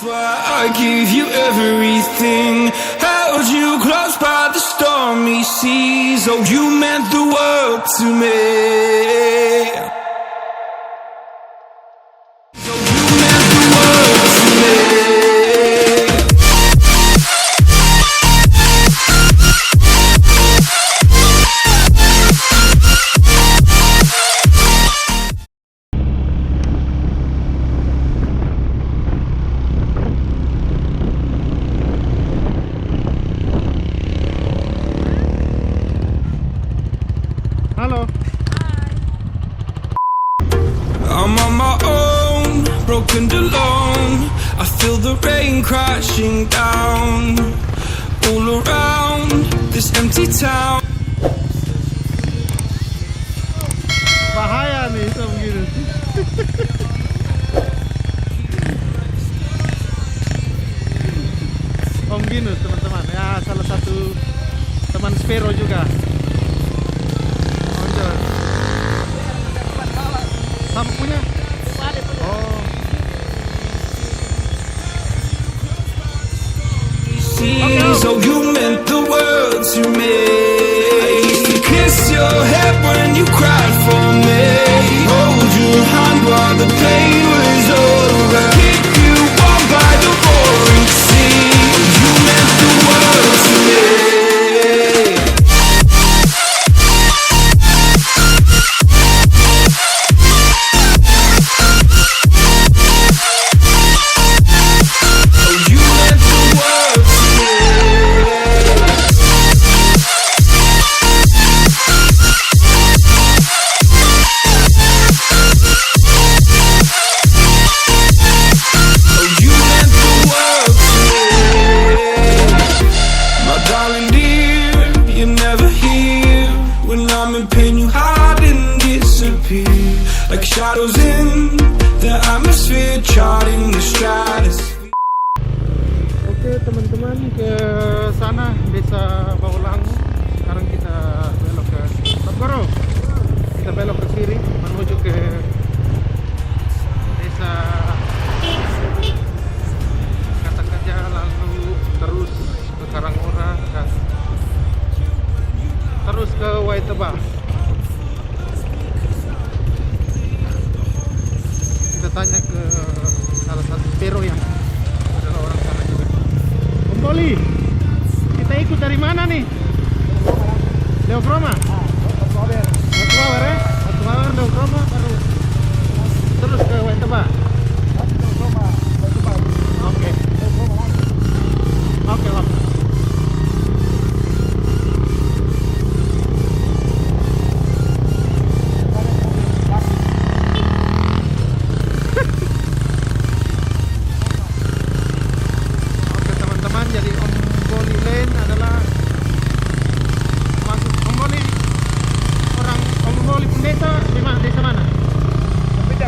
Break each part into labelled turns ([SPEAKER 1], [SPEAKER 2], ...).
[SPEAKER 1] I give you everything, held you close by the stormy seas. Oh, you meant the world to me. Oh, you meant the world to me.
[SPEAKER 2] Halo.
[SPEAKER 1] I'm on my own, broken alone. I feel the rain crashing down all around this empty town.
[SPEAKER 2] Bahaya nih sama gini. Om Ginus teman-teman ya, salah satu teman Spero juga. Sama punya? Oh.
[SPEAKER 1] So you meant the world to me. I used to kiss your head when you cried for me. Hold your hand while the pain was over. Keep you warm by the roaring sea. You meant the world to me. Like shadows in the atmosphere, charting the stratosphere.
[SPEAKER 2] Oke teman-teman, ke sana Desa Baulang. Sekarang kita belok ke Spero. Kita belok ke kiri menuju ke Desa Kata Kerja, lalu terus ke Karangora dan terus ke Waiteba. Kita tanya ke salah satu Spero yang adalah orang sana juga. Om Boli, kita ikut dari mana nih? Leokroma? Wattuwaeer ya? Wattuwaeer, Leokroma, baru terus ke Waiteba? Oke. Oke lah. Desa mana? Desa mana? Desa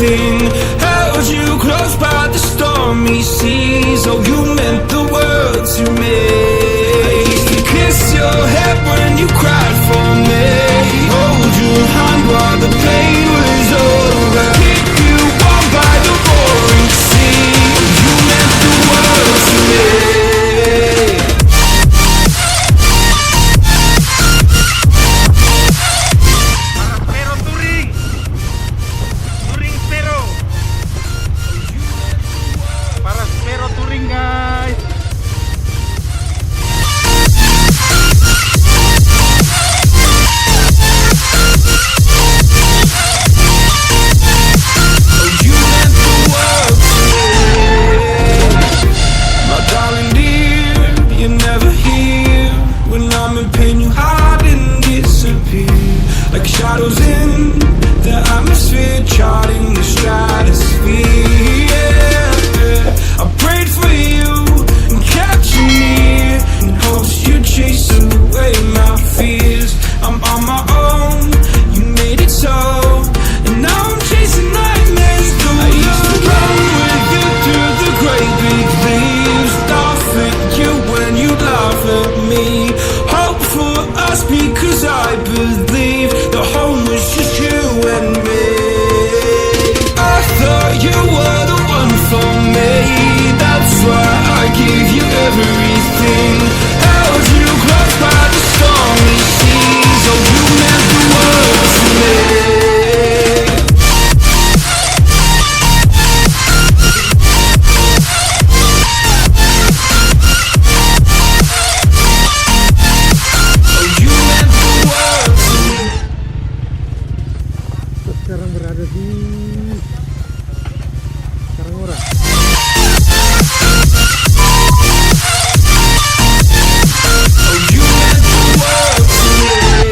[SPEAKER 1] everything. Held you close by the stormy seas. Oh, you meant the world to me. I used to kiss your head when you cried for me. Hold your hand while the pain was over. Keep you warm by the roaring sea. You meant the world to me.
[SPEAKER 2] Spero touring. Touring Spero. Para Spero touring, guys.
[SPEAKER 1] You meant the world to me. My darling dear, you're never here. When I'm in pain, you hide and disappear. Like shadows in the atmosphere, charting the stratosphere. Yeah. I prayed for you and kept you near, in hopes you'd chase away my fears. I'm on my own, you made it so, and now I'm chasing nightmares. I used to run with you through the great big leaves, laugh at you when you laugh at me. Hope for us because I believe the home was just you and me. I thought you were the one for me, that's why I gave you everything. Held you close by the stormy seas. Oh, you meant the world to me. Oh, you meant the world to me.
[SPEAKER 2] Sekarang berada di Karangora.
[SPEAKER 1] Oh, you meant the world to me.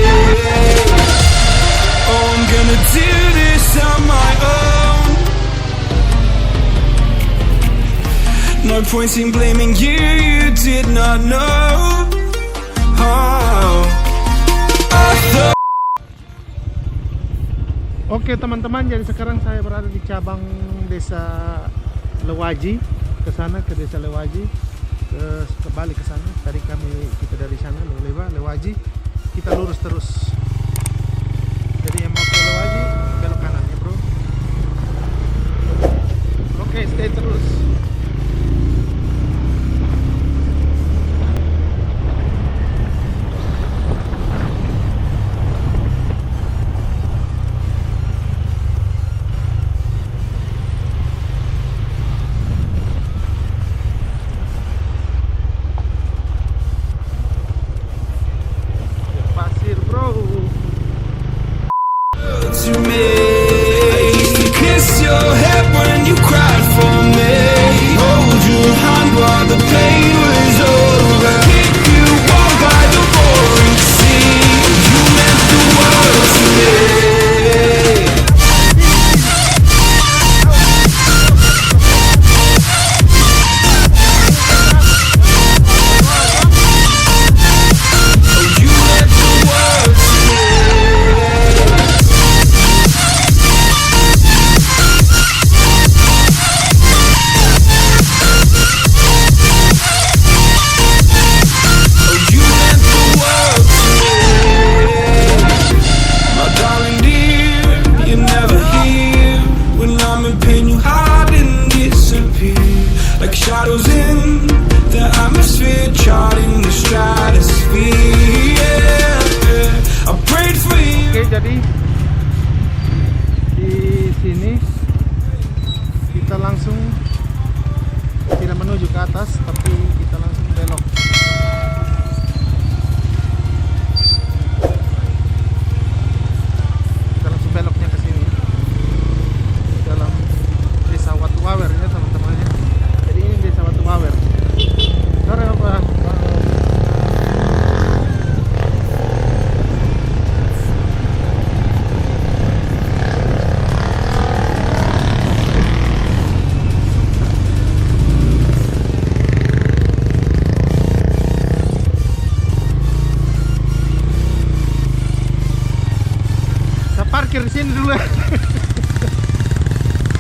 [SPEAKER 1] Oh, I'm gonna do this on my own. No point in blaming you, you did not know. Oh, I thought.
[SPEAKER 2] Oke teman-teman, jadi sekarang saya berada di cabang Desa Lewaji, ke sana ke Desa Lewaji, kembali ke sana. Tadi kita dari sana Lewaji, kita lurus terus